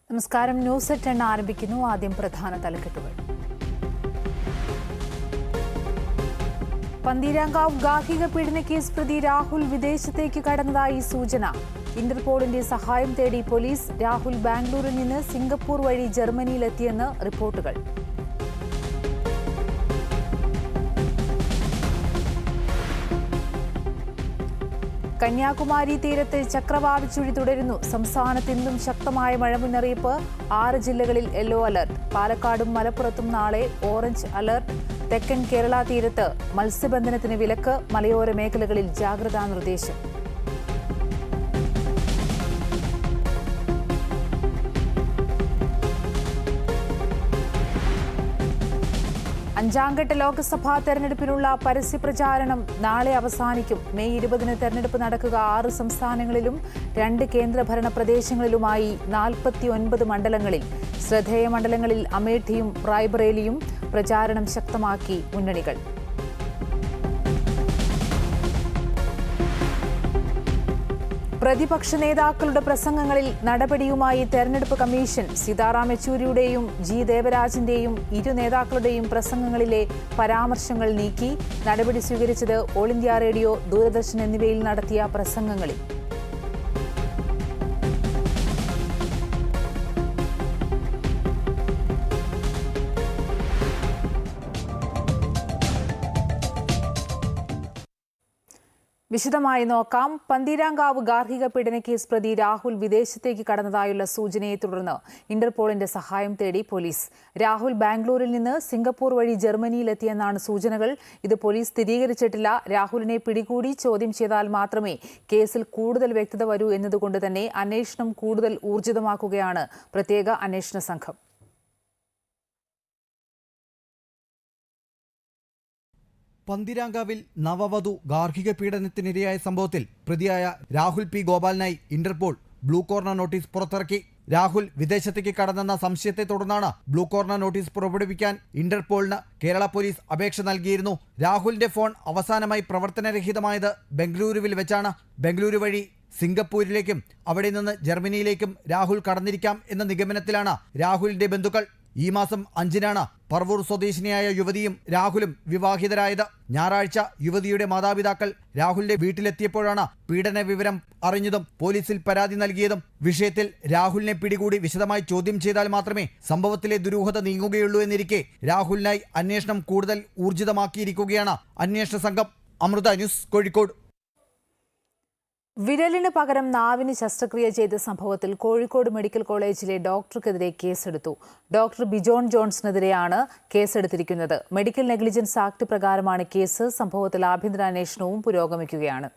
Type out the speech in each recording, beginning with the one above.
നമസ്കാരം. News at 10 ആരംഭിക്കുന്നു. ആദ്യം പ്രധാന തലക്കെട്ടുകൾ. പന്തീരാങ്കാവ് ഗാർഹിക പീഡന കേസ് പ്രതി രാഹുൽ വിദേശത്തേക്ക് കടന്നതായി സൂചന. ഇന്റർപോളിന്റെ സഹായം തേടി പോലീസ്. രാഹുൽ ബാംഗ്ലൂരിൽ നിന്ന് സിംഗപ്പൂർ വഴി ജർമ്മനിയിലെത്തിയെന്ന് റിപ്പോർട്ടുകൾ. കന്യാകുമാരി തീരത്ത് ചക്രവാത ചുഴി തുടരുന്നു. സംസ്ഥാനത്ത് ഇന്നും ശക്തമായ മഴ മുന്നറിയിപ്പ്. 6 ജില്ലകളിൽ യെല്ലോ അലർട്ട്. പാലക്കാടും മലപ്പുറത്തും നാളെ ഓറഞ്ച് അലർട്ട്. തെക്കൻ കേരള തീരത്ത് മത്സ്യബന്ധനത്തിന് വിലക്ക്. മലയോര മേഖലകളിൽ ജാഗ്രതാ നിർദ്ദേശം. അഞ്ചാംഘട്ട ലോക്സഭാ തെരഞ്ഞെടുപ്പിനുള്ള പരസ്യപ്രചാരണം നാളെ അവസാനിക്കും. മെയ് 20 തെരഞ്ഞെടുപ്പ് നടക്കുക 6 സംസ്ഥാനങ്ങളിലും 2 കേന്ദ്രഭരണ പ്രദേശങ്ങളിലുമായി 49 മണ്ഡലങ്ങളിൽ. ശ്രദ്ധേയ മണ്ഡലങ്ങളിൽ അമേഠിയും റായ്ബറേലിയും. പ്രചാരണം ശക്തമാക്കി മുന്നണികൾ. പ്രതിപക്ഷ നേതാക്കളുടെ പ്രസംഗങ്ങളിൽ നടപടിയുമായി തെരഞ്ഞെടുപ്പ് കമ്മീഷൻ. സീതാറാം യെച്ചൂരിയുടെയും ജി ദേവരാജിന്റെയും ഇരു നേതാക്കളുടെയും പ്രസംഗങ്ങളിലെ പരാമർശങ്ങൾ നീക്കി. നടപടി സ്വീകരിച്ചത് ഓൾ ഇന്ത്യ റേഡിയോ, ദൂരദർശൻ എന്നിവയിൽ നടത്തിയ പ്രസംഗങ്ങളിൽ. വിശദമായി നോക്കാം. പന്തീരാങ്കാവ് ഗാർഹിക പീഡന കേസ് പ്രതി രാഹുൽ വിദേശത്തേക്ക് കടന്നതായുള്ള സൂചനയെ തുടർന്ന് ഇന്റർപോളിന്റെ സഹായം തേടി പോലീസ്. രാഹുൽ ബാംഗ്ലൂരിൽ നിന്ന് സിംഗപ്പൂർ വഴി ജർമ്മനിയിലെത്തിയെന്നാണ് സൂചനകൾ. ഇത് പോലീസ് സ്ഥിരീകരിച്ചിട്ടില്ല. രാഹുലിനെ പിടികൂടി ചോദ്യം ചെയ്താൽ മാത്രമേ കേസിൽ കൂടുതൽ വ്യക്തത വരൂ എന്നതുകൊണ്ട് തന്നെ അന്വേഷണം കൂടുതൽ ഊർജിതമാക്കുകയാണ് പ്രത്യേക അന്വേഷണ സംഘം. പന്തീരാങ്കാവിൽ നവവധു ഗാർഹിക പീഡനത്തിനിരയായ സംഭവത്തിൽ പ്രതിയായ രാഹുൽ പി ഗോപാലിനായി ഇന്റർപോൾ ബ്ലൂ കോർണർ നോട്ടീസ് പുറത്തിറക്കി. രാഹുൽ വിദേശത്തേക്ക് കടന്നെന്ന സംശയത്തെ തുടർന്നാണ് ബ്ലൂ കോർണർ നോട്ടീസ് പുറപ്പെടുവിക്കാൻ ഇന്റർപോളിന് കേരള പോലീസ് അപേക്ഷ നൽകിയിരുന്നു. രാഹുലിന്റെ ഫോൺ അവസാനമായി പ്രവർത്തനരഹിതമായത് ബംഗളൂരുവിൽ വെച്ചാണ്. ബംഗളൂരു വഴി സിംഗപ്പൂരിലേക്കും അവിടെ നിന്ന് ജർമ്മനിയിലേക്കും രാഹുൽ കടന്നിരിക്കാം എന്ന നിഗമനത്തിലാണ് രാഹുലിന്റെ ബന്ധുക്കൾ. ഈ മാസം 5-നാണ് പറവൂർ സ്വദേശിനിയായ യുവതിയും രാഹുലും വിവാഹിതരായത്. ഞായറാഴ്ച യുവതിയുടെ മാതാപിതാക്കൾ രാഹുലിന്റെ വീട്ടിലെത്തിയപ്പോഴാണ് പീഡന വിവരം അറിഞ്ഞതും പോലീസിൽ പരാതി നൽകിയതും. വിഷയത്തിൽ രാഹുലിനെ പിടികൂടി വിശദമായി ചോദ്യം ചെയ്താൽ മാത്രമേ സംഭവത്തിലെ ദുരൂഹത നീങ്ങുകയുള്ളൂ എന്നിരിക്കെ രാഹുലിനായി അന്വേഷണം കൂടുതൽ ഊർജിതമാക്കിയിരിക്കുകയാണ് അന്വേഷണ സംഘം. അമൃത ന്യൂസ്, കോഴിക്കോട്. വിരലിന് പകരം നാവിന് ശസ്ത്രക്രിയ ചെയ്ത സംഭവത്തിൽ കോഴിക്കോട് മെഡിക്കൽ കോളേജിലെ ഡോക്ടർക്കെതിരെ കേസെടുത്തു. ഡോക്ടർ ബിജോൺ ജോൺസിനെതിരെയാണ് കേസെടുത്തിരിക്കുന്നത്. മെഡിക്കൽ നെഗ്ലിജൻസ് ആക്ട് പ്രകാരമാണ് കേസ്. സംഭവത്തിൽ ആഭ്യന്തര അന്വേഷണവും പുരോഗമിക്കുകയാണ്.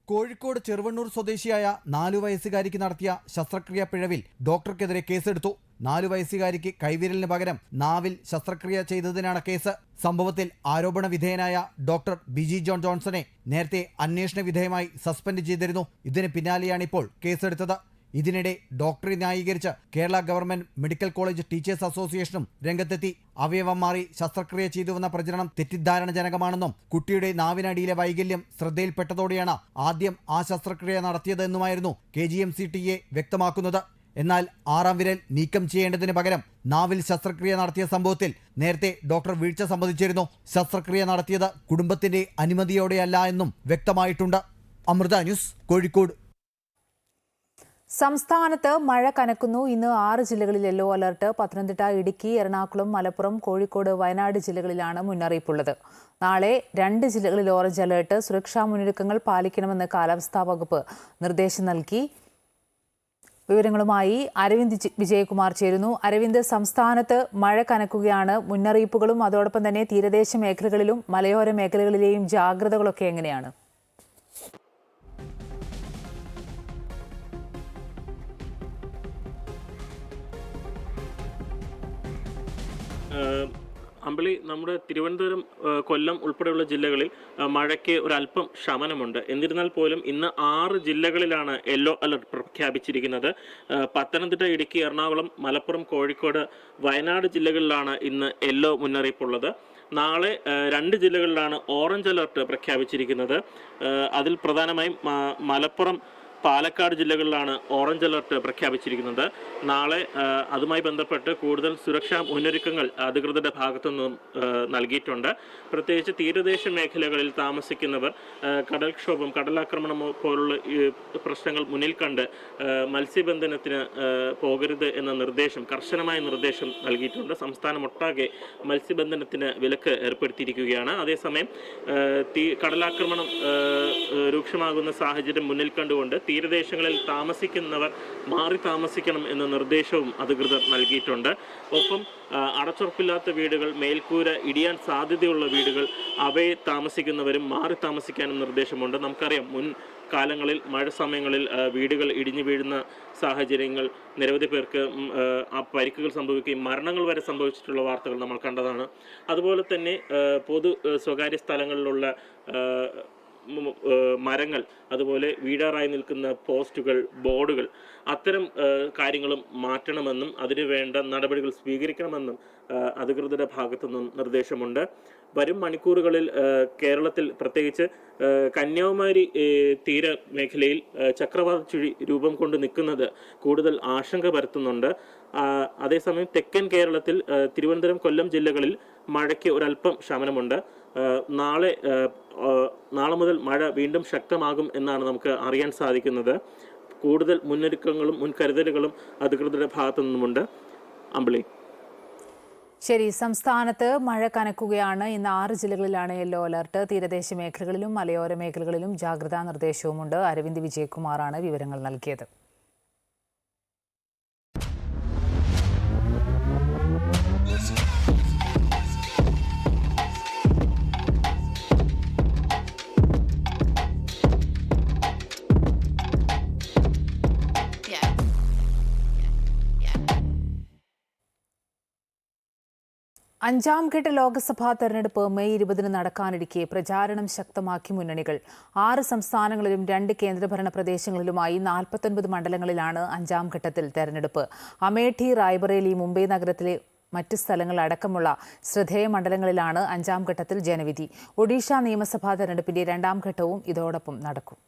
കോഴിക്കോട് ചെറുവണ്ണൂർ സ്വദേശിയായ 4 വയസ്സുകാരിക്ക് നടത്തിയ ശസ്ത്രക്രിയ പിഴവിൽ ഡോക്ടർക്കെതിരെ കേസെടുത്തു. 4 വയസ്സുകാരിക്ക് കൈവിരലിന് പകരം നാവിൽ ശസ്ത്രക്രിയ ചെയ്തതിനാണ് കേസ്. സംഭവത്തിൽ ആരോപണ വിധേയനായ ഡോക്ടർ ബിജി ജോൺ ജോൺസനെ നേരത്തെ അന്വേഷണ വിധേയമായി സസ്പെൻഡ് ചെയ്തിരുന്നു. ഇതിന് പിന്നാലെയാണിപ്പോൾ കേസെടുത്തത്. ഇതിനിടെ ഡോക്ടറെ ന്യായീകരിച്ച് Kerala government medical college teachers അസോസിയേഷനും രംഗത്തെത്തി. അവയവം മാറി ശസ്ത്രക്രിയ ചെയ്തുവെന്ന പ്രചരണം തെറ്റിദ്ധാരണജനകമാണെന്നും കുട്ടിയുടെ നാവിനടിയിലെ വൈകല്യം ശ്രദ്ധയിൽപ്പെട്ടതോടെയാണ് ആദ്യം ആ ശസ്ത്രക്രിയ നടത്തിയതെന്നുമായിരുന്നു KGMC-TA വ്യക്തമാക്കുന്നത്. എന്നാൽ 6ാം വിരൽ നീക്കം ചെയ്യേണ്ടതിന് പകരം നാവിൽ ശസ്ത്രക്രിയ നടത്തിയ സംഭവത്തിൽ നേരത്തെ ഡോക്ടർ വീഴ്ച സമ്മതിച്ചിരുന്നു. ശസ്ത്രക്രിയ നടത്തിയത് കുടുംബത്തിന്റെ അനുമതിയോടെയല്ല എന്നും വ്യക്തമായിട്ടുണ്ട്. അമൃത ന്യൂസ്, കോഴിക്കോട്. സംസ്ഥാനത്ത് മഴ കനക്കുന്നു. ഇന്ന് 6 ജില്ലകളിൽ യെല്ലോ അലർട്ട്. പത്തനംതിട്ട, ഇടുക്കി, എറണാകുളം, മലപ്പുറം, കോഴിക്കോട്, വയനാട് ജില്ലകളിലാണ് മുന്നറിയിപ്പുള്ളത്. നാളെ 2 ജില്ലകളിൽ ഓറഞ്ച് അലർട്ട്. സുരക്ഷാ മുന്നൊരുക്കങ്ങൾ പാലിക്കണമെന്ന് കാലാവസ്ഥാ വകുപ്പ് നിർദ്ദേശം നൽകി. വിവരങ്ങളുമായി അരവിന്ദ് വിജയകുമാർ ചേരുന്നു. അരവിന്ദ്, സംസ്ഥാനത്ത് മഴ കനക്കുകയാണ്. മുന്നറിയിപ്പുകളും അതോടൊപ്പം തന്നെ തീരദേശ മേഖലകളിലും മലയോര മേഖലകളിലെയും ജാഗ്രതകളൊക്കെ എങ്ങനെയാണ്? അമ്പിളി, നമ്മുടെ തിരുവനന്തപുരം, കൊല്ലം ഉൾപ്പെടെയുള്ള ജില്ലകളിൽ മഴയ്ക്ക് ഒരല്പം ശമനമുണ്ട്. എന്നിരുന്നാൽ പോലും ഇന്ന് 6 ജില്ലകളിലാണ് യെല്ലോ അലർട്ട് പ്രഖ്യാപിച്ചിരിക്കുന്നത്. പത്തനംതിട്ട, ഇടുക്കി, എറണാകുളം, മലപ്പുറം, കോഴിക്കോട്, വയനാട് ജില്ലകളിലാണ് ഇന്ന് യെല്ലോ മുന്നറിയിപ്പുള്ളത്. നാളെ 2 ജില്ലകളിലാണ് ഓറഞ്ച് അലർട്ട് പ്രഖ്യാപിച്ചിരിക്കുന്നത്. അതിൽ പ്രധാനമായും മലപ്പുറം, പാലക്കാട് ജില്ലകളിലാണ് ഓറഞ്ച് അലർട്ട് പ്രഖ്യാപിച്ചിരിക്കുന്നത്. നാളെ അതുമായി ബന്ധപ്പെട്ട് കൂടുതൽ സുരക്ഷാ മുന്നൊരുക്കങ്ങൾ അധികൃതരുടെ ഭാഗത്തു നിന്നും നൽകിയിട്ടുണ്ട്. പ്രത്യേകിച്ച് തീരദേശ മേഖലകളിൽ താമസിക്കുന്നവർ കടൽക്ഷോഭം, കടലാക്രമണം പോലുള്ള പ്രശ്നങ്ങൾ മുന്നിൽ കണ്ട് മത്സ്യബന്ധനത്തിന് പോകരുത് എന്ന നിർദ്ദേശം, കർശനമായ നിർദ്ദേശം നൽകിയിട്ടുണ്ട്. സംസ്ഥാനമൊട്ടാകെ മത്സ്യബന്ധനത്തിന് വിലക്ക് ഏർപ്പെടുത്തിയിരിക്കുകയാണ്. അതേസമയം കടലാക്രമണം രൂക്ഷമാകുന്ന സാഹചര്യം മുന്നിൽ കണ്ടുകൊണ്ട് തീരദേശങ്ങളിൽ താമസിക്കുന്നവർ മാറി താമസിക്കണം എന്ന നിർദ്ദേശവും അധികൃതർ നൽകിയിട്ടുണ്ട്. ഒപ്പം അടച്ചുറപ്പില്ലാത്ത വീടുകൾ, മേൽക്കൂര ഇടിയാൻ സാധ്യതയുള്ള വീടുകൾ, അവയെ താമസിക്കുന്നവരും മാറി താമസിക്കാനും നിർദ്ദേശമുണ്ട്. നമുക്കറിയാം, മുൻ കാലങ്ങളിൽ മഴ സമയങ്ങളിൽ വീടുകൾ ഇടിഞ്ഞു വീഴുന്ന സാഹചര്യങ്ങൾ, നിരവധി പേർക്ക് പരിക്കുകൾ സംഭവിക്കുകയും മരണങ്ങൾ വരെ സംഭവിച്ചിട്ടുള്ള വാർത്തകൾ നമ്മൾ കണ്ടതാണ്. അതുപോലെ തന്നെ സ്വകാര്യ സ്ഥലങ്ങളിലുള്ള മരങ്ങൾ, അതുപോലെ വീഴാറായി നിൽക്കുന്ന പോസ്റ്റുകൾ, ബോർഡുകൾ, അത്തരം കാര്യങ്ങളും മാറ്റണമെന്നും അതിനു വേണ്ട നടപടികൾ സ്വീകരിക്കണമെന്നും അധികൃതരുടെ ഭാഗത്തു നിന്നും നിർദ്ദേശമുണ്ട്. വരും മണിക്കൂറുകളിൽ കേരളത്തിൽ, പ്രത്യേകിച്ച് കന്യാകുമാരി തീര മേഖലയിൽ ചക്രവാത ചുഴി രൂപം കൊണ്ട് നിൽക്കുന്നത് കൂടുതൽ ആശങ്ക പരത്തുന്നുണ്ട്. അതേസമയം തെക്കൻ കേരളത്തിൽ തിരുവനന്തപുരം, കൊല്ലം ജില്ലകളിൽ മഴയ്ക്ക് ഒരല്പം ശമനമുണ്ട്. നാളെ മുതൽ മഴ വീണ്ടും ശക്തമാകും എന്നാണ് നമുക്ക് അറിയാൻ സാധിക്കുന്നത്. കൂടുതൽ മുന്നൊരുക്കങ്ങളും മുൻകരുതലുകളും അധികൃതരുടെ ഭാഗത്തു നിന്നുമുണ്ട്. അമ്പിളി. ശരി, സംസ്ഥാനത്ത് മഴ കനക്കുകയാണ്. ഇന്ന് 6 ജില്ലകളിലാണ് യെല്ലോ അലർട്ട്. തീരദേശ മേഖലകളിലും മലയോര മേഖലകളിലും ജാഗ്രതാ നിർദ്ദേശവുമുണ്ട്. അരവിന്ദ് വിജയകുമാറാണ് വിവരങ്ങൾ നൽകിയത്. അഞ്ചാം ഘട്ട ലോക്സഭാ തെരഞ്ഞെടുപ്പ് മെയ് 20 നടക്കാനിരിക്കെ പ്രചാരണം ശക്തമാക്കി മുന്നണികൾ. 6 സംസ്ഥാനങ്ങളിലും 2 കേന്ദ്രഭരണ പ്രദേശങ്ങളിലുമായി 49 മണ്ഡലങ്ങളിലാണ് അഞ്ചാം ഘട്ടത്തിൽ തെരഞ്ഞെടുപ്പ്. അമേഠി, റായ്ബറേലി, മുംബൈ നഗരത്തിലെ മറ്റ് സ്ഥലങ്ങളടക്കമുള്ള ശ്രദ്ധേയ മണ്ഡലങ്ങളിലാണ് അഞ്ചാം ഘട്ടത്തിൽ ജനവിധി. ഒഡീഷ നിയമസഭാ തെരഞ്ഞെടുപ്പിന്റെ 2ാം ഘട്ടവും ഇതോടൊപ്പം നടക്കും.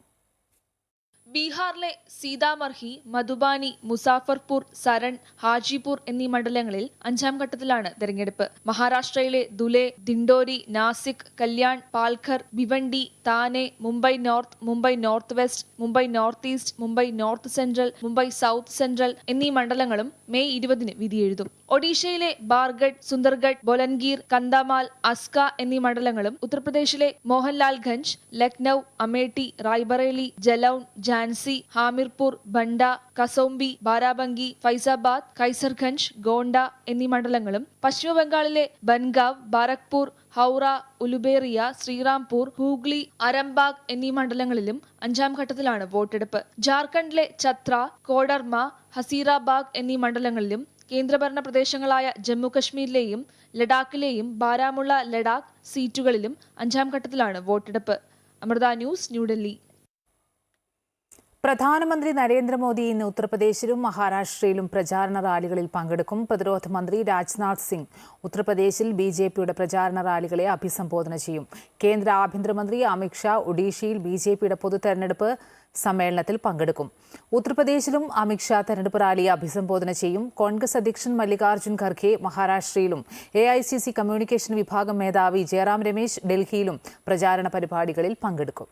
ബീഹാറിലെ സീതാമർഹി, മധുബാനി, മുസാഫർപൂർ, സരൺ, ഹാജിപൂർ എന്നീ മണ്ഡലങ്ങളിൽ 5ാം ഘട്ടത്തിലാണ് തെരഞ്ഞെടുപ്പ്. മഹാരാഷ്ട്രയിലെ Dhule, Dindori, Nashik, Kalyan, Palghar, Bhiwandi, Thane, Mumbai north, Mumbai north west, Mumbai north east, Mumbai north central, Mumbai south central എന്നീ മണ്ഡലങ്ങളും മെയ് 20 വിധിയെഴുതും. ഒഡീഷയിലെ ബാർഗഡ്, സുന്ദർഗഡ്, ബൊലൻഗീർ, കന്ദമാൽ, അസ്ക എന്നീ മണ്ഡലങ്ങളും ഉത്തർപ്രദേശിലെ മോഹൻലാൽഗഞ്ച്, ലക്നൌ, അമേഠി, റായ്ബറേലി, ജലൌൻ, ഝാൻസി, ഹാമിർപൂർ, ബണ്ട, കസൗംബി, ബാരാബങ്കി, ഫൈസാബാദ്, കൈസർഗഞ്ച്, ഗോണ്ട എന്നീ മണ്ഡലങ്ങളും പശ്ചിമബംഗാളിലെ ബൻഗാവ്, ബാരക്പൂർ, ഹൗറ, ഉലുബേറിയ, ശ്രീറാംപൂർ, ഹൂഗ്ലി, അരംബാഗ് എന്നീ മണ്ഡലങ്ങളിലും 5ാം ഘട്ടത്തിലാണ് വോട്ടെടുപ്പ്. ജാർഖണ്ഡിലെ ഛത്ര, കോഡർമ, ഹസീറാബാഗ് എന്നീ മണ്ഡലങ്ങളിലും കേന്ദ്രഭരണ പ്രദേശങ്ങളായ ജമ്മു കശ്മീരിലെയും ലഡാക്കിലെയും ബാരാമുള്ള, ലഡാക്ക് സീറ്റുകളിലും 5ാം ഘട്ടത്തിലാണ് വോട്ടെടുപ്പ്. അമൃത ന്യൂസ്, ന്യൂഡൽഹി. പ്രധാനമന്ത്രി നരേന്ദ്രമോദി ഇന്ന് ഉത്തർപ്രദേശിലും മഹാരാഷ്ട്രയിലും പ്രചാരണ റാലികളിൽ പങ്കെടുക്കും. പ്രതിരോധ മന്ത്രി രാജ്നാഥ് സിംഗ് ഉത്തർപ്രദേശിൽ ബിജെപിയുടെ പ്രചാരണ റാലികളെ അഭിസംബോധന ചെയ്യും. കേന്ദ്ര ആഭ്യന്തരമന്ത്രി അമിത്ഷാ ഒഡീഷയിൽ ബിജെപിയുടെ പൊതുതെരഞ്ഞെടുപ്പ് സമ്മേളനത്തിൽ പങ്കെടുക്കും. ഉത്തർപ്രദേശിലും അമിത്ഷാ തെരഞ്ഞെടുപ്പ് റാലിയെ അഭിസംബോധന ചെയ്യും. കോൺഗ്രസ് അധ്യക്ഷൻ മല്ലികാർജ്ജുൻ ഖർഗെ മഹാരാഷ്ട്രയിലും AICC കമ്മ്യൂണിക്കേഷൻ വിഭാഗം മേധാവി ജയറാം രമേശ് ഡൽഹിയിലും പ്രചാരണ പരിപാടികളിൽ പങ്കെടുക്കും.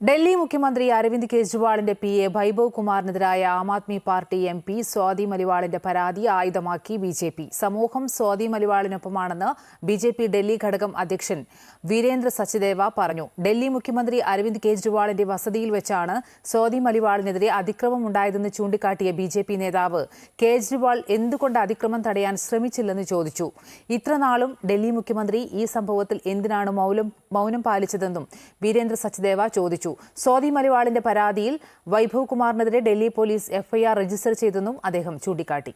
ഡൽഹി മുഖ്യമന്ത്രി അരവിന്ദ് കെജ്രിവാളിന്റെ PA Vaibhav കുമാറിനെതിരായ Aam Aadmi party MP Swathi മലിവാളിന്റെ പരാതി ആയുധമാക്കി BJP. സമൂഹം സ്വാതി മലിവാളിനൊപ്പമാണെന്ന് BJP ഡൽഹി ഘടകം അധ്യക്ഷൻ വീരേന്ദ്ര സച്ദേവ പറഞ്ഞു. ഡൽഹി മുഖ്യമന്ത്രി അരവിന്ദ് കെജ്രിവാളിന്റെ വസതിയിൽ വെച്ചാണ് സ്വാതി മലിവാളിനെതിരെ അതിക്രമം ഉണ്ടായതെന്ന് ചൂണ്ടിക്കാട്ടിയ BJP നേതാവ് കേജ്രിവാൾ എന്തുകൊണ്ട് അതിക്രമം തടയാൻ ശ്രമിച്ചില്ലെന്ന് ചോദിച്ചു. ഇത്രനാളും ഡൽഹി മുഖ്യമന്ത്രി ഈ സംഭവത്തിൽ എന്തിനാണ് മൗനം പാലിച്ചതെന്നും വീരേന്ദ്ര സച്ദേവ ചോദിച്ചു. സ്വാതി മലിവാളിന്റെ പരാതിയിൽ വൈഭവ് കുമാറിനെതിരെ ഡൽഹി പോലീസ് FIR രജിസ്റ്റർ ചെയ്തെന്നും അദ്ദേഹം ചൂണ്ടിക്കാട്ടി.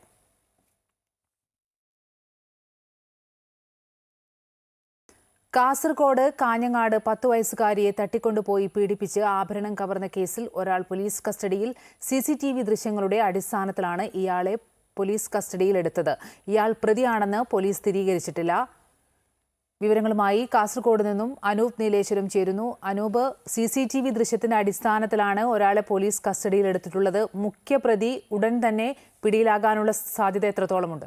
കാസർഗോഡ് കാഞ്ഞങ്ങാട് 10 വയസ്സുകാരിയെ തട്ടിക്കൊണ്ടുപോയി പീഡിപ്പിച്ച് ആഭരണം കവർന്ന കേസിൽ ഒരാൾ പോലീസ് കസ്റ്റഡിയിൽ. CCTV ദൃശ്യങ്ങളുടെ അടിസ്ഥാനത്തിലാണ് ഇയാളെ പോലീസ് കസ്റ്റഡിയിലെടുത്തത്. ഇയാൾ പ്രതിയാണെന്ന് പോലീസ് സ്ഥിരീകരിച്ചിട്ടില്ല. വിവരങ്ങളുമായി കാസർഗോഡ് നിന്നും അനൂപ് നീലേശ്വരം ചേരുന്നു. അനൂപ്, CCTV ദൃശ്യത്തിന്റെ അടിസ്ഥാനത്തിലാണ് ഒരാളെ പോലീസ് കസ്റ്റഡിയിലെടുത്തിട്ടുള്ളത്. മുഖ്യപ്രതി ഉടൻ തന്നെ പിടിയിലാകാനുള്ള സാധ്യത എത്രത്തോളമുണ്ട്?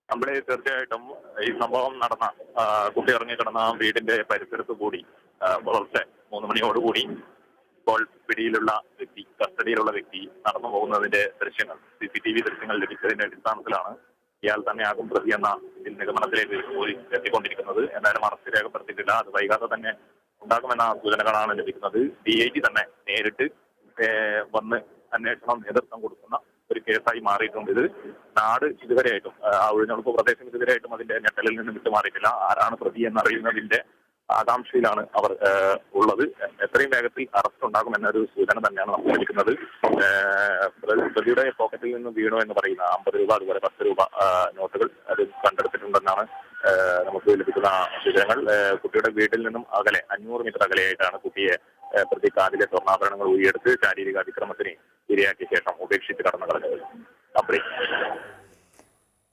നമ്മളെ തീർച്ചയായിട്ടും ഈ സംഭവം നടന്ന കുട്ടി ഇറങ്ങിക്കിടന്ന വീടിന്റെ പരിസരത്ത് കൂടി പുലർച്ചെ 3 മണിയോടുകൂടി ഇപ്പോൾ പിടിയിലുള്ള വ്യക്തി, കസ്റ്റഡിയിലുള്ള വ്യക്തി നടന്നു പോകുന്നതിന്റെ ദൃശ്യങ്ങൾ, CCTV ദൃശ്യങ്ങൾ ലഭിച്ചതിന്റെ അടിസ്ഥാനത്തിലാണ് ഇയാൾ തന്നെയാകും പ്രതി എന്ന നിഗമനത്തിലേക്ക് പോലീസ് എത്തിക്കൊണ്ടിരിക്കുന്നത്. എന്നാലും അറസ്റ്റ് രേഖപ്പെടുത്തിയിട്ടില്ല. അത് വൈകാതെ തന്നെ ഉണ്ടാകുമെന്ന സൂചനകളാണ് ലഭിക്കുന്നത്. DIG തന്നെ നേരിട്ട് വന്ന് അന്വേഷണം നേതൃത്വം കൊടുക്കുന്ന ഒരു കേസായി മാറിയിട്ടുണ്ട്. ഇത് നാട് ഇതുവരെയായിട്ടും ഒഴിഞ്ഞുറപ്പ് പ്രദേശം ഇതുവരെയായിട്ടും അതിന്റെ ഞെട്ടലിൽ നിന്ന് വിട്ടുമാറിയിട്ടില്ല. ആരാണ് പ്രതി എന്നറിയുന്നതിന്റെ ആകാംക്ഷയിലാണ് അവർ ഉള്ളത്. എത്രയും വേഗത്തിൽ അറസ്റ്റ് ഉണ്ടാകുമെന്നൊരു സൂചന തന്നെയാണ് നമുക്ക് ലഭിക്കുന്നത്. പ്രതിയുടെ പോക്കറ്റിൽ നിന്ന് വീണു എന്ന് പറയുന്ന 50 രൂപ അതുപോലെ 10 രൂപ നോട്ടുകൾ അത് കണ്ടെടുത്തിട്ടുണ്ടെന്നാണ് നമുക്ക് ലഭിക്കുന്ന വിവരങ്ങൾ. കുട്ടിയുടെ വീട്ടിൽ നിന്നും അകലെ 500 മീറ്റർ അകലെയായിട്ടാണ് കുട്ടിയെ പ്രതി കാതിലെ സ്വർണ്ണാഭരണങ്ങൾ ഊരിയെടുത്ത് ശാരീരിക അതിക്രമത്തിന് ഇരയാക്കിയ ശേഷം ഉപേക്ഷിച്ച് കടന്നു കളഞ്ഞത്. അപ്പേ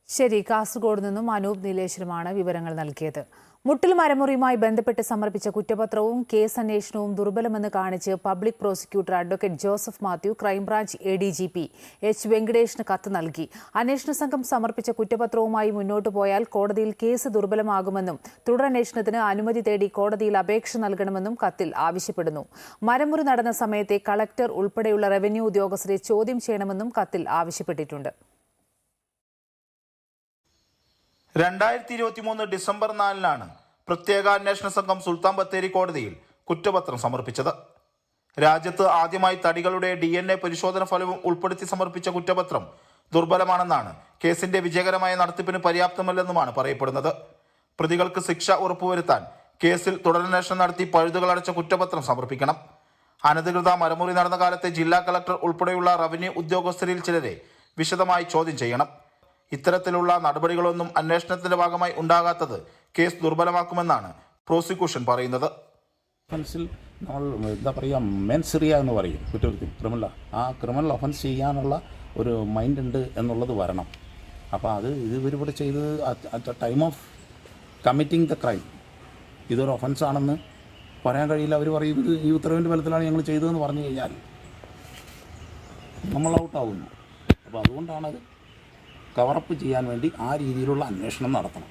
ശരി, കാസർഗോഡ് നിന്നും അനൂപ് നീലേശ്വരമാണ് വിവരങ്ങൾ നൽകിയത്. മുട്ടിൽ മരമുറിയുമായി ബന്ധപ്പെട്ട് സമർപ്പിച്ച കുറ്റപത്രവും കേസ് അന്വേഷണവും ദുർബലമെന്ന് കാണിച്ച് public prosecutor advocate Joseph Mathew crime branch ADGP H. വെങ്കടേഷിന് കത്ത് നൽകി. അന്വേഷണ സംഘം സമർപ്പിച്ച കുറ്റപത്രവുമായി മുന്നോട്ടു പോയാൽ കോടതിയിൽ കേസ് ദുർബലമാകുമെന്നും തുടരന്വേഷണത്തിന് അനുമതി തേടി കോടതിയിൽ അപേക്ഷ നൽകണമെന്നും കത്തിൽ ആവശ്യപ്പെടുന്നു. മരമുറി നടന്ന സമയത്തെ കളക്ടർ ഉൾപ്പെടെയുള്ള റവന്യൂ ഉദ്യോഗസ്ഥരെ ചോദ്യം ചെയ്യണമെന്നും കത്തിൽ ആവശ്യപ്പെട്ടിട്ടുണ്ട്. 2023 ഡിസംബർ 4-നാണ് പ്രത്യേക അന്വേഷണ സംഘം സുൽത്താൻ ബത്തേരി കോടതിയിൽ കുറ്റപത്രം സമർപ്പിച്ചത്. രാജ്യത്ത് ആദ്യമായി തടികളുടെ DNA പരിശോധന ഫലവും ഉൾപ്പെടുത്തി സമർപ്പിച്ച കുറ്റപത്രം ദുർബലമാണെന്നാണ് കേസിന്റെ വിജയകരമായ നടത്തിപ്പിന് പര്യാപ്തമല്ലെന്നുമാണ് പറയപ്പെടുന്നത്. പ്രതികൾക്ക് ശിക്ഷ ഉറപ്പുവരുത്താൻ കേസിൽ തുടരന്വേഷണം നടത്തി പഴുതുകളടച്ച കുറ്റപത്രം സമർപ്പിക്കണം. അനധികൃത മരമുറി നടന്ന കാലത്തെ ജില്ലാ കളക്ടർ ഉൾപ്പെടെയുള്ള റവന്യൂ ഉദ്യോഗസ്ഥരിൽ ചിലരെ വിശദമായി ചോദ്യം ചെയ്യണം. ഇത്തരത്തിലുള്ള നടപടികളൊന്നും അന്വേഷണത്തിന്റെ ഭാഗമായി ഉണ്ടാകാത്തത് കേസ് ദുർബലമാക്കുമെന്നാണ് പ്രോസിക്യൂഷൻ പറയുന്നത്. ഒഫൻസിൽ നമ്മൾ എന്താ പറയുക, മെൻസിറിയ എന്ന് പറയും കുറ്റകൃത്യം, ക്രിമിനൽ. ആ ക്രിമിനൽ ഒഫൻസ് ചെയ്യാനുള്ള ഒരു മൈൻഡ് ഉണ്ട് എന്നുള്ളത് വരണം. അപ്പോൾ അത് ഇവരിവിടെ ചെയ്ത് at the time of committing the crime ഇതൊരു ഒഫൻസ് ആണെന്ന് പറയാൻ കഴിയില്ല. അവർ പറയും ഇത് ഈ ഉത്തരവിൻ്റെ ബലത്തിലാണ് ഞങ്ങൾ ചെയ്തതെന്ന് പറഞ്ഞു കഴിഞ്ഞാൽ നമ്മൾ ഔട്ടാവുന്നു. അപ്പോൾ അതുകൊണ്ടാണത് കവറപ്പ് ചെയ്യാൻ വേണ്ടി ആ രീതിയിലുള്ള അന്വേഷണം നടത്തണം.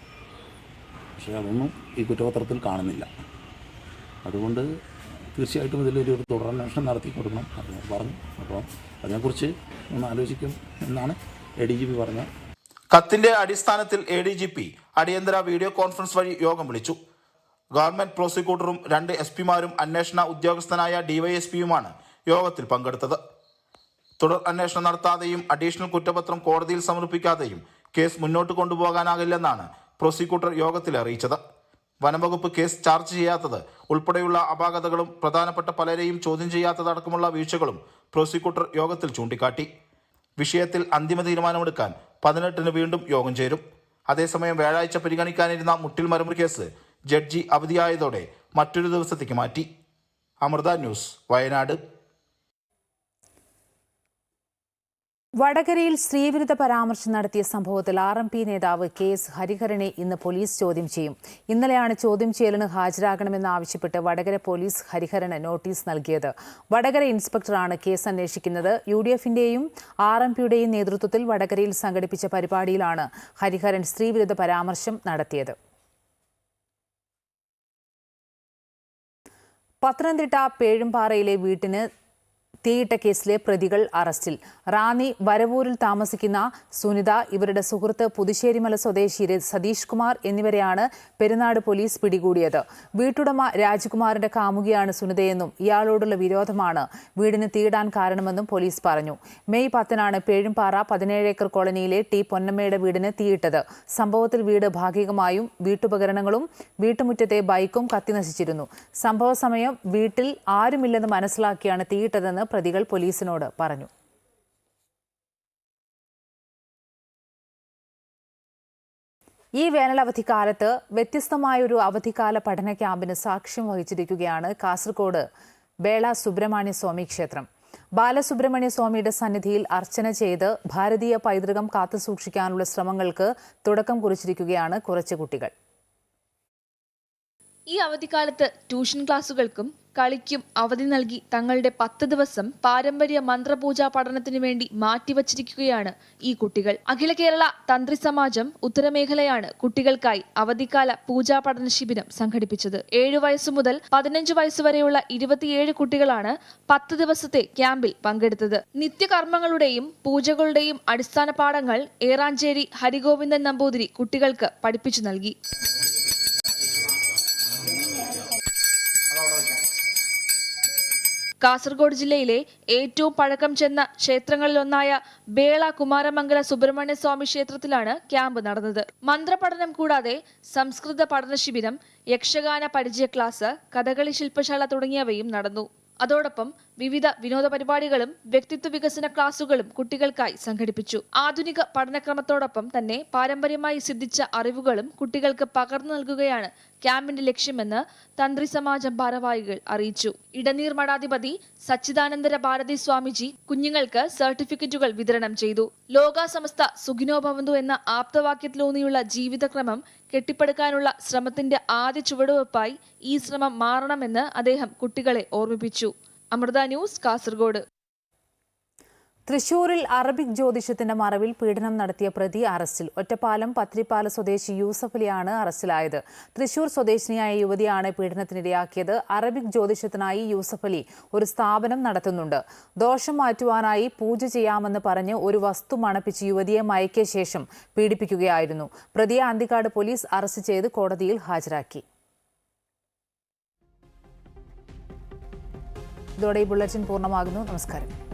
പക്ഷേ അതൊന്നും ഈ കുറ്റപത്രത്തിൽ കാണുന്നില്ല. അതുകൊണ്ട് തീർച്ചയായിട്ടും ഇതിലൊരു തുടരന്വേഷണം നടത്തി കൊടുക്കണം അത് പറഞ്ഞു. അപ്പോൾ അതിനെക്കുറിച്ച് ഒന്ന് ആലോചിക്കും എന്നാണ് ADGP പറഞ്ഞത്. കത്തിന്റെ അടിസ്ഥാനത്തിൽ ADGP അടിയന്തര വീഡിയോ കോൺഫറൻസ് വഴി യോഗം വിളിച്ചു. ഗവൺമെന്റ് പ്രോസിക്യൂട്ടറും 2 SP-മാരും അന്വേഷണ ഉദ്യോഗസ്ഥനായ DYSP-യുമാണ് യോഗത്തിൽ പങ്കെടുത്തത്. തുടർ അന്വേഷണം നടത്താതെയും അഡീഷണൽ കുറ്റപത്രം കോടതിയിൽ സമർപ്പിക്കാതെയും കേസ് മുന്നോട്ട് കൊണ്ടുപോകാനാകില്ലെന്നാണ് പ്രോസിക്യൂട്ടർ യോഗത്തിൽ അറിയിച്ചത്. വനംവകുപ്പ് കേസ് ചാർജ് ചെയ്യാത്തത് ഉൾപ്പെടെയുള്ള അപാകതകളും പ്രധാനപ്പെട്ട പലരെയും ചോദ്യം ചെയ്യാത്തതടക്കമുള്ള വീഴ്ചകളും പ്രോസിക്യൂട്ടർ യോഗത്തിൽ ചൂണ്ടിക്കാട്ടി. വിഷയത്തിൽ അന്തിമ തീരുമാനമെടുക്കാൻ 18-ന് വീണ്ടും യോഗം ചേരും. അതേസമയം വ്യാഴാഴ്ച പരിഗണിക്കാനിരുന്ന മുട്ടിൽ മരമുറി കേസ് ജഡ്ജി അവധിയായതോടെ മറ്റൊരു ദിവസത്തേക്ക് മാറ്റി. അമൃത ന്യൂസ്, വയനാട്. വടകരയിൽ സ്ത്രീവിരുദ്ധ പരാമർശം നടത്തിയ സംഭവത്തിൽ RMP നേതാവ് KS ഹരിഹരനെ ഇന്ന് പോലീസ് ചോദ്യം ചെയ്യും. ഇന്നലെയാണ് ചോദ്യം ചെയ്യലിന് ഹാജരാകണമെന്നാവശ്യപ്പെട്ട് വടകര പോലീസ് ഹരിഹരന് നോട്ടീസ് നൽകിയത്. വടകര ഇൻസ്പെക്ടറാണ് കേസ് അന്വേഷിക്കുന്നത്. UDF-ന്റെയും RMP-യുടെയും നേതൃത്വത്തിൽ വടകരയിൽ സംഘടിപ്പിച്ച പരിപാടിയിലാണ് ഹരിഹരൻ സ്ത്രീവിരുദ്ധ പരാമർശം നടത്തിയത്. പത്തനംതിട്ട പേഴുംപാറയിലെ വീട്ടിന് തീയിട്ട കേസിലെ പ്രതികൾ അറസ്റ്റിൽ. റാന്നി വരവൂരിൽ താമസിക്കുന്ന സുനിത, ഇവരുടെ സുഹൃത്ത് പുതുശ്ശേരിമല സ്വദേശി സതീഷ് കുമാർ എന്നിവരെയാണ് പെരുന്നാട് പോലീസ് പിടികൂടിയത്. വീട്ടുടമ രാജ്കുമാറിന്റെ കാമുകിയാണ് സുനിതയെന്നും ഇയാളോടുള്ള വിരോധമാണ് വീടിന് തീയിടാൻ കാരണമെന്നും പോലീസ് പറഞ്ഞു. മെയ് 10-നാണ് പേഴുംപാറ 17 ഏക്കർ കോളനിയിലെ T. പൊന്നമ്മയുടെ വീടിന് തീയിട്ടത്. സംഭവത്തിൽ വീട് ഭാഗികമായും വീട്ടുപകരണങ്ങളും വീട്ടുമുറ്റത്തെ ബൈക്കും കത്തിനശിച്ചിരുന്നു. സംഭവ സമയം വീട്ടിൽ ആരുമില്ലെന്ന് മനസ്സിലാക്കിയാണ് തീയിട്ടതെന്ന് പ്രതികൾ പോലീസിനോട് പറഞ്ഞു. ഈ വേനലവധിക്കാലത്ത് വ്യത്യസ്തമായൊരു അവധിക്കാല പഠന ക്യാമ്പിന് സാക്ഷ്യം വഹിച്ചിരിക്കുകയാണ് കാസർഗോഡ് ബേള സുബ്രഹ്മണ്യ സ്വാമി ക്ഷേത്രം. ബാലസുബ്രഹ്മണ്യ സ്വാമിയുടെ സന്നിധിയിൽ അർച്ചന ചെയ്ത് ഭാരതീയ പൈതൃകം കാത്തുസൂക്ഷിക്കാനുള്ള ശ്രമങ്ങൾക്ക് തുടക്കം കുറിച്ചിരിക്കുകയാണ് കുറച്ച് കുട്ടികൾ. ഈ അവധിക്കാലത്ത് ട്യൂഷൻ ക്ലാസുകൾക്കും കളിക്കും അവധി നൽകി തങ്ങളുടെ 10 ദിവസം പാരമ്പര്യ മന്ത്രപൂജാ പഠനത്തിനു വേണ്ടി മാറ്റിവച്ചിരിക്കുകയാണ് ഈ കുട്ടികൾ. അഖില കേരള തന്ത്രി സമാജം ഉത്തരമേഖലയാണ് കുട്ടികൾക്കായി അവധിക്കാല പൂജാ പഠന ശിബിരം സംഘടിപ്പിച്ചത്. 7 വയസ്സു മുതൽ 15 വയസ്സുവരെയുള്ള 27 കുട്ടികളാണ് 10 ദിവസത്തെ ക്യാമ്പിൽ പങ്കെടുത്തത്. നിത്യകർമ്മങ്ങളുടെയും പൂജകളുടെയും അടിസ്ഥാന പാഠങ്ങൾ ഏറാഞ്ചേരി ഹരിഗോവിന്ദൻ നമ്പൂതിരി കുട്ടികൾക്ക് പഠിപ്പിച്ചു നൽകി. കാസർഗോഡ് ജില്ലയിലെ ഏറ്റവും പഴക്കം ചെന്ന ക്ഷേത്രങ്ങളിലൊന്നായ ബേള കുമാരമംഗല സുബ്രഹ്മണ്യ സ്വാമി ക്ഷേത്രത്തിലാണ് ക്യാമ്പ് നടന്നത്. മന്ത്രപഠനം കൂടാതെ സംസ്കൃത പഠന ശിബിരം, യക്ഷഗാന പരിചയ ക്ലാസ്, കഥകളി ശില്പശാല തുടങ്ങിയവയും നടന്നു. അതോടൊപ്പം വിവിധ വിനോദ പരിപാടികളും വ്യക്തിത്വ വികസന ക്ലാസുകളും കുട്ടികൾക്കായി സംഘടിപ്പിച്ചു. ആധുനിക പഠനക്രമത്തോടൊപ്പം തന്നെ പാരമ്പര്യമായി സിദ്ധിച്ച അറിവുകളും കുട്ടികൾക്ക് പകർന്നു നൽകുകയാണ് ക്യാമ്പിന്റെ ലക്ഷ്യമെന്ന് തന്ത്രി സമാജം ഭാരവാഹികൾ അറിയിച്ചു. ഇടനീർ മഠാധിപതി സച്ചിദാനന്ദ ഭാരതി സ്വാമിജി കുഞ്ഞുങ്ങൾക്ക് സർട്ടിഫിക്കറ്റുകൾ വിതരണം ചെയ്തു. ലോക സമസ്ത സുഖിനോ ഭവന്തു എന്ന ആപ്തവാക്യത്തിലൂന്നിയുള്ള ജീവിതക്രമം കെട്ടിപ്പടുക്കാനുള്ള ശ്രമത്തിന്റെ ആദ്യ ചുവടുവെപ്പായി ഈ ശ്രമം മാറണമെന്ന് അദ്ദേഹം കുട്ടികളെ ഓർമ്മിപ്പിച്ചു. അമൃത ന്യൂസ്, കാസർഗോഡ്. തൃശൂരിൽ അറബിക് ജ്യോതിഷത്തിന്റെ മറവിൽ പീഡനം നടത്തിയ പ്രതി അറസ്റ്റിൽ. ഒറ്റപ്പാലം പത്രിപ്പാല സ്വദേശി യൂസഫലിയാണ് അറസ്റ്റിലായത്. തൃശൂർ സ്വദേശിനിയായ യുവതിയാണ് പീഡനത്തിനിരയാക്കിയത്. അറബിക് ജ്യോതിഷത്തിനായി യൂസഫലി ഒരു സ്ഥാപനം നടത്തുന്നുണ്ട്. ദോഷം മാറ്റുവാനായി പൂജ ചെയ്യാമെന്ന് പറഞ്ഞ് ഒരു വസ്തു മണപ്പിച്ച് യുവതിയെ മയക്കിയ ശേഷം പീഡിപ്പിക്കുകയായിരുന്നു. പ്രതിയെ അന്തിക്കാട് പോലീസ് അറസ്റ്റ് ചെയ്ത് കോടതിയിൽ ഹാജരാക്കി. ഇതോടെ ഈ ബുള്ളറ്റിൻ പൂർണ്ണമാകുന്നു. നമസ്കാരം.